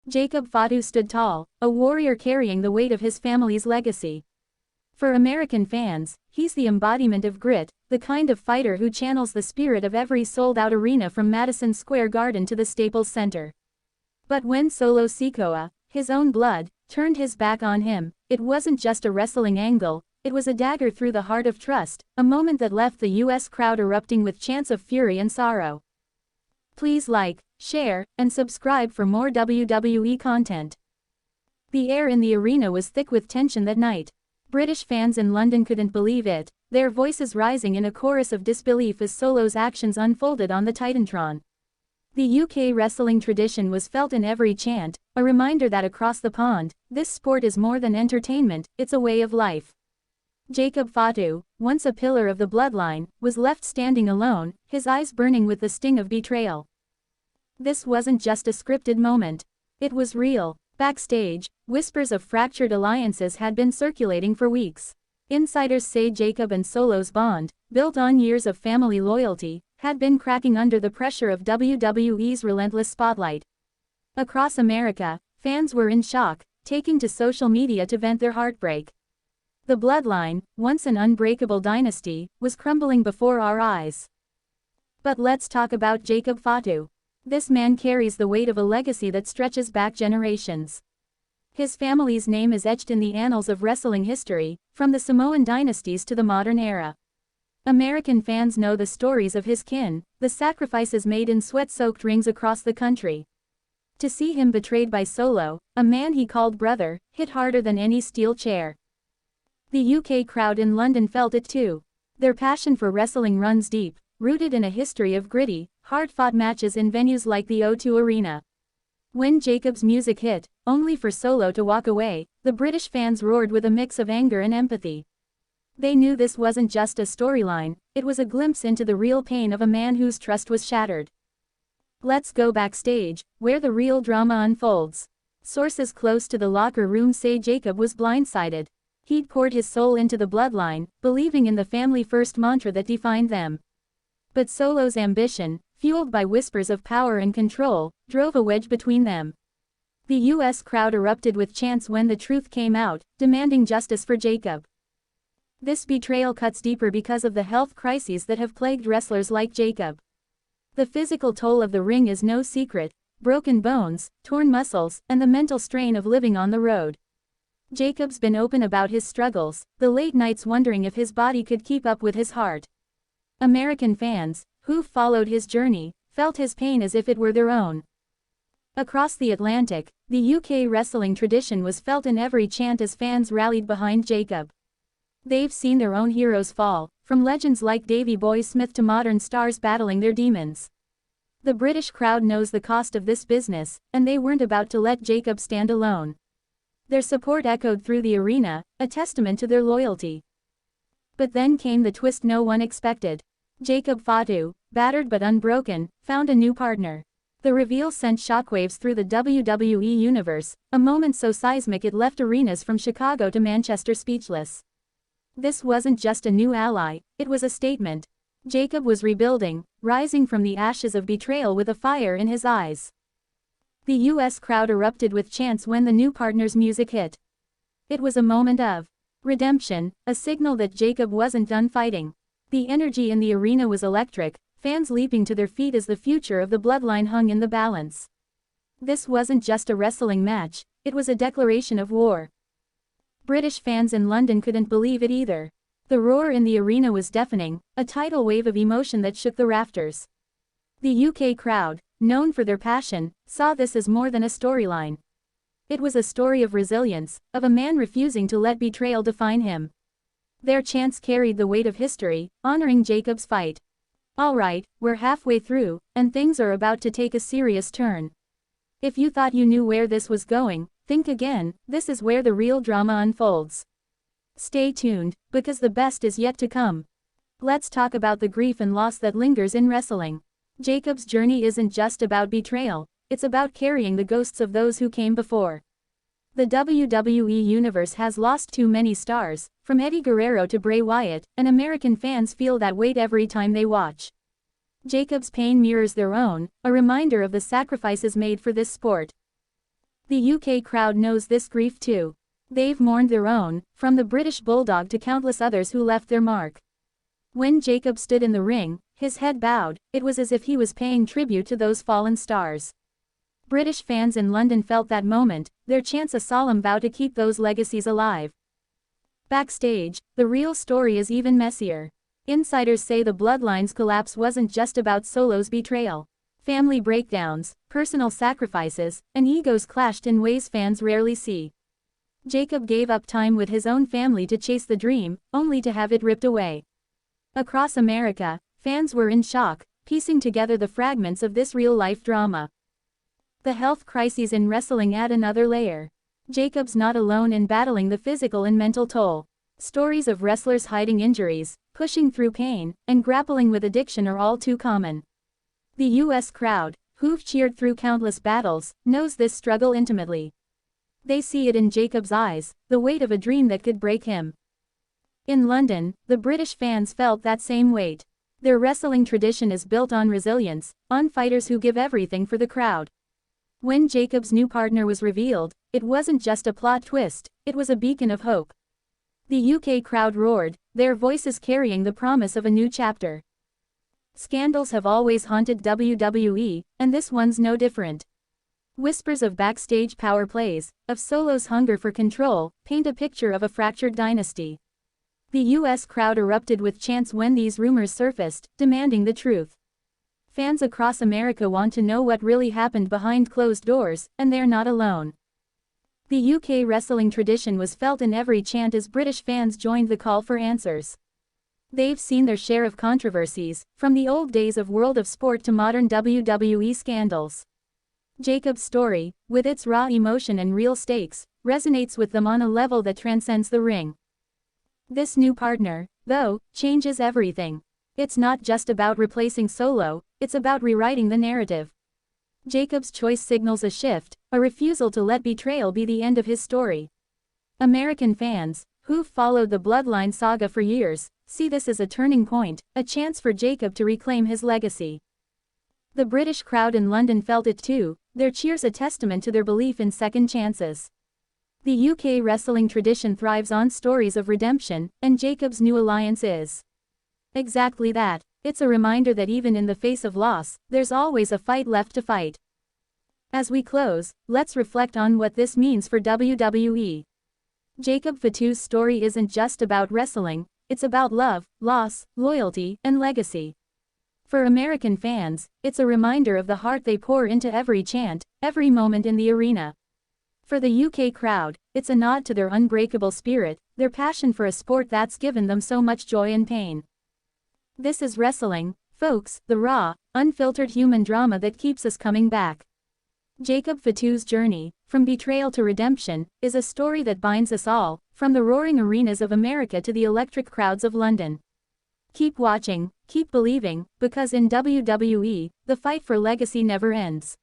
Jacob Fatu stood tall, a warrior carrying the weight of his family's legacy. For American fans, he's the embodiment of grit, the kind of fighter who channels the spirit of every sold-out arena from Madison Square Garden to the Staples Center. But when Solo Sikoa, his own blood, turned his back on him, it wasn't just a wrestling angle, it was a dagger through the heart of trust, a moment that left the US crowd erupting with chants of fury and sorrow. Please like, share, and subscribe for more WWE content. The air in the arena was thick with tension that night. British fans in London couldn't believe it, their voices rising in a chorus of disbelief as Solo's actions unfolded on the Titantron. The UK wrestling tradition was felt in every chant, a reminder that across the pond, this sport is more than entertainment, it's a way of life. Jacob Fatu, once a pillar of the bloodline, was left standing alone, his eyes burning with the sting of betrayal. This wasn't just a scripted moment. It was real. Backstage, whispers of fractured alliances had been circulating for weeks. Insiders say Jacob and Solo's bond, built on years of family loyalty, had been cracking under the pressure of WWE's relentless spotlight. Across America, fans were in shock, taking to social media to vent their heartbreak. The bloodline, once an unbreakable dynasty, was crumbling before our eyes. But let's talk about Jacob Fatu. This man carries the weight of a legacy that stretches back generations. His family's name is etched in the annals of wrestling history, from the Samoan dynasties to the modern era. American fans know the stories of his kin, the sacrifices made in sweat-soaked rings across the country. To see him betrayed by Solo, a man he called brother, hit harder than any steel chair. The UK crowd in London felt it too. Their passion for wrestling runs deep, rooted in a history of gritty, hard-fought matches in venues like the O2 Arena. When Jacob's music hit, only for Solo to walk away, the British fans roared with a mix of anger and empathy. They knew this wasn't just a storyline, it was a glimpse into the real pain of a man whose trust was shattered. Let's go backstage, where the real drama unfolds. Sources close to the locker room say Jacob was blindsided. He'd poured his soul into the bloodline, believing in the family-first mantra that defined them. But Solo's ambition, fueled by whispers of power and control, drove a wedge between them. The US crowd erupted with chants when the truth came out, demanding justice for Jacob. This betrayal cuts deeper because of the health crises that have plagued wrestlers like Jacob. The physical toll of the ring is no secret: broken bones, torn muscles, and the mental strain of living on the road. Jacob's been open about his struggles, the late nights wondering if his body could keep up with his heart. American fans, who followed his journey, felt his pain as if it were their own. Across the Atlantic, the UK wrestling tradition was felt in every chant as fans rallied behind Jacob. They've seen their own heroes fall, from legends like Davey Boy Smith to modern stars battling their demons. The British crowd knows the cost of this business, and they weren't about to let Jacob stand alone. Their support echoed through the arena, a testament to their loyalty. But then came the twist no one expected. Jacob Fatu, battered but unbroken, found a new partner. The reveal sent shockwaves through the WWE universe, a moment so seismic it left arenas from Chicago to Manchester speechless. This wasn't just a new ally, it was a statement. Jacob was rebuilding, rising from the ashes of betrayal with a fire in his eyes. The US crowd erupted with chants when the new partner's music hit. It was a moment of redemption, a signal that Jacob wasn't done fighting. The energy in the arena was electric, fans leaping to their feet as the future of the bloodline hung in the balance. This wasn't just a wrestling match, it was a declaration of war. British fans in London couldn't believe it either. The roar in the arena was deafening, a tidal wave of emotion that shook the rafters. The UK crowd, known for their passion, saw this as more than a storyline. It was a story of resilience, of a man refusing to let betrayal define him. Their chants carried the weight of history, honoring Jacob's fight. Alright, we're halfway through, and things are about to take a serious turn. If you thought you knew where this was going, think again, this is where the real drama unfolds. Stay tuned, because the best is yet to come. Let's talk about the grief and loss that lingers in wrestling. Jacob's journey isn't just about betrayal, it's about carrying the ghosts of those who came before. The WWE Universe has lost too many stars, from Eddie Guerrero to Bray Wyatt, and American fans feel that weight every time they watch. Jacob's pain mirrors their own, a reminder of the sacrifices made for this sport. The UK crowd knows this grief too. They've mourned their own, from the British Bulldog to countless others who left their mark. When Jacob stood in the ring, his head bowed, it was as if he was paying tribute to those fallen stars. British fans in London felt that moment, their chants a solemn vow to keep those legacies alive. Backstage, the real story is even messier. Insiders say the Bloodline's collapse wasn't just about Solo's betrayal. Family breakdowns, personal sacrifices, and egos clashed in ways fans rarely see. Jacob gave up time with his own family to chase the dream, only to have it ripped away. Across America, fans were in shock, piecing together the fragments of this real-life drama. The health crises in wrestling add another layer. Jacob's not alone in battling the physical and mental toll. Stories of wrestlers hiding injuries, pushing through pain, and grappling with addiction are all too common. The US crowd, who've cheered through countless battles, knows this struggle intimately. They see it in Jacob's eyes, the weight of a dream that could break him. In London, the British fans felt that same weight. Their wrestling tradition is built on resilience, on fighters who give everything for the crowd. When Jacob's new partner was revealed, it wasn't just a plot twist, it was a beacon of hope. The UK crowd roared, their voices carrying the promise of a new chapter. Scandals have always haunted WWE, and this one's no different. Whispers of backstage power plays, of Solo's hunger for control, paint a picture of a fractured dynasty. The US crowd erupted with chants when these rumors surfaced, demanding the truth. Fans across America want to know what really happened behind closed doors, and they're not alone. The UK wrestling tradition was felt in every chant as British fans joined the call for answers. They've seen their share of controversies, from the old days of World of Sport to modern WWE scandals. Jacob's story, with its raw emotion and real stakes, resonates with them on a level that transcends the ring. This new partner, though, changes everything. It's not just about replacing Solo, it's about rewriting the narrative. Jacob's choice signals a shift, a refusal to let betrayal be the end of his story. American fans, who've followed the Bloodline saga for years, see this as a turning point, a chance for Jacob to reclaim his legacy. The British crowd in London felt it too, their cheers a testament to their belief in second chances. The UK wrestling tradition thrives on stories of redemption, and Jacob's new alliance is exactly that. It's a reminder that even in the face of loss, there's always a fight left to fight. As we close, let's reflect on what this means for WWE. Jacob Fatu's story isn't just about wrestling, it's about love, loss, loyalty, and legacy. For American fans, it's a reminder of the heart they pour into every chant, every moment in the arena. For the UK crowd, it's a nod to their unbreakable spirit, their passion for a sport that's given them so much joy and pain. This is wrestling, folks, the raw, unfiltered human drama that keeps us coming back. Jacob Fatu's journey, from betrayal to redemption, is a story that binds us all, from the roaring arenas of America to the electric crowds of London. Keep watching, keep believing, because in WWE, the fight for legacy never ends.